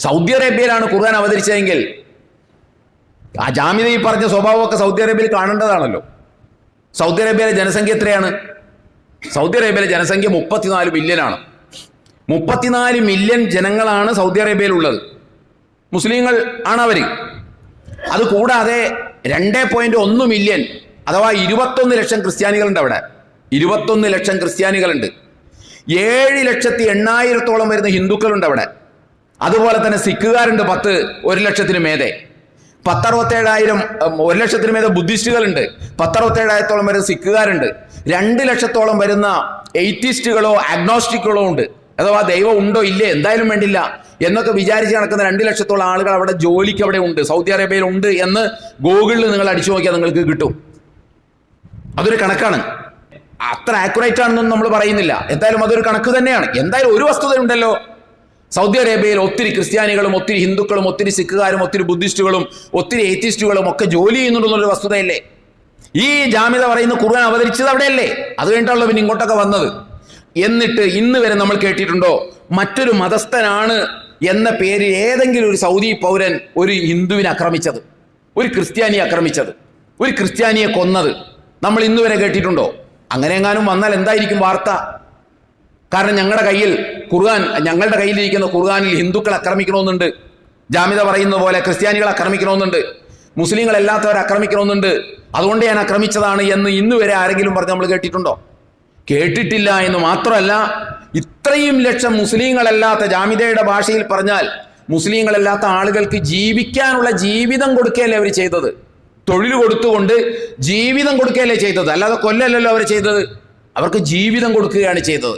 Saudi അറേബ്യയിലാണ് ഖുർആൻ അവതരിച്ചതെങ്കിൽ ആ ജാമിദ ഈ പറഞ്ഞ സ്വഭാവമൊക്കെ സൗദി അറേബ്യയിൽ കാണേണ്ടതാണല്ലോ. സൗദി അറേബ്യയിലെ ജനസംഖ്യ എത്രയാണ്? സൗദി അറേബ്യയിലെ ജനസംഖ്യ 34 മില്യനാണ്. 34 മില്യൺ ജനങ്ങളാണ് സൗദി അറേബ്യയിലുള്ളത്. മുസ്ലിങ്ങൾ ആണ് അവർ. അതുകൂടാതെ 2.1 മില്യൺ അഥവാ 21 ലക്ഷം ക്രിസ്ത്യാനികളുണ്ട് അവിടെ. 21 ലക്ഷം ക്രിസ്ത്യാനികളുണ്ട്. 7,80,000 വരുന്ന ഹിന്ദുക്കളുണ്ട് അവിടെ. അതുപോലെ തന്നെ സിഖുകാരുണ്ട് 1 ലക്ഷത്തിന് മേലെ. 1 ലക്ഷത്തിന് മേലെ ബുദ്ധിസ്റ്റുകളുണ്ട്. 67,000 വരുന്ന സിഖുകാരുണ്ട്. 2 ലക്ഷത്തോളം വരുന്ന എയ്റ്റിസ്റ്റുകളോ അഗ്നോസ്റ്റിക്കുകളോ ഉണ്ട്. അഥവാ ദൈവം ഉണ്ടോ ഇല്ലേ എന്തായാലും വേണ്ടില്ല എന്നൊക്കെ വിചാരിച്ച് നടക്കുന്ന 2 ലക്ഷത്തോളം ആളുകൾ അവിടെ ജോലിക്ക് അവിടെ ഉണ്ട്, സൗദി അറേബ്യയിൽ ഉണ്ട് എന്ന് ഗൂഗിളിൽ നിങ്ങൾ അടിച്ചു നോക്കിയാൽ നിങ്ങൾക്ക് കിട്ടും. അതൊരു കണക്കാണ്. അത്ര ആക്യുറേറ്റ് ആണെന്നൊന്നും നമ്മൾ പറയുന്നില്ല. എന്തായാലും അതൊരു കണക്ക് തന്നെയാണ്. എന്തായാലും ഒരു വസ്തുതയുണ്ടല്ലോ, സൗദി അറേബ്യയിൽ ഒത്തിരി ക്രിസ്ത്യാനികളും ഒത്തിരി ഹിന്ദുക്കളും ഒത്തിരി സിഖുകാരും ഒത്തിരി ബുദ്ധിസ്റ്റുകളും ഒത്തിരി എയ്റ്റിസ്റ്റുകളും ഒക്കെ ജോലി ചെയ്യുന്നുണ്ടെന്നുള്ള വസ്തുതയല്ലേ. ഈ ജാമിദ പറയുന്ന ഖുർആൻ അവതരിച്ചത് അവിടെയല്ലേ? അത് കഴിഞ്ഞിട്ടുള്ള പിന്നെ ഇങ്ങോട്ടൊക്കെ വന്നത്. എന്നിട്ട് ഇന്ന് വരെ നമ്മൾ കേട്ടിട്ടുണ്ടോ മറ്റൊരു മതസ്ഥനാണ് എന്ന പേരിൽ ഏതെങ്കിലും ഒരു സൗദി പൗരൻ ഒരു ഹിന്ദുവിനെ ആക്രമിച്ചത്, ഒരു ക്രിസ്ത്യാനിയെ ആക്രമിച്ചത്, ഒരു ക്രിസ്ത്യാനിയെ കൊന്നത് നമ്മൾ ഇന്ന് വരെ കേട്ടിട്ടുണ്ടോ? അങ്ങനെ എങ്ങാനും വന്നാൽ എന്തായിരിക്കും വാർത്ത? കാരണം ഞങ്ങളുടെ കയ്യിലിരിക്കുന്ന ഖുർആനിൽ ഹിന്ദുക്കൾ ആക്രമിക്കണമെന്നുണ്ട്, ജാമിദ പറയുന്ന പോലെ ക്രിസ്ത്യാനികൾ ആക്രമിക്കണമെന്നുണ്ട്, മുസ്ലിങ്ങളല്ലാത്തവരെ ആക്രമിക്കണമെന്നുണ്ട്, അതുകൊണ്ട് ഞാൻ ആക്രമിച്ചതാണ് എന്ന് ഇന്ന് വരെ ആരെങ്കിലും പറഞ്ഞ് നമ്മൾ കേട്ടിട്ടുണ്ടോ? കേട്ടിട്ടില്ല. എന്ന് മാത്രമല്ല, ഇത്രയും ലക്ഷം മുസ്ലിങ്ങളല്ലാത്ത, ജാമിദയുടെ ഭാഷയിൽ പറഞ്ഞാൽ മുസ്ലിങ്ങളല്ലാത്ത ആളുകൾക്ക് ജീവിക്കാനുള്ള ജീവിതം കൊടുക്കുകയല്ലേ അവർ ചെയ്തത്. തൊഴിൽ കൊടുത്തുകൊണ്ട് ജീവിതം കൊടുക്കുകയല്ലേ ചെയ്തത്, അല്ലാതെ കൊല്ലല്ലോ അവർ ചെയ്തത്. അവർക്ക് ജീവിതം കൊടുക്കുകയാണ് ചെയ്തത്.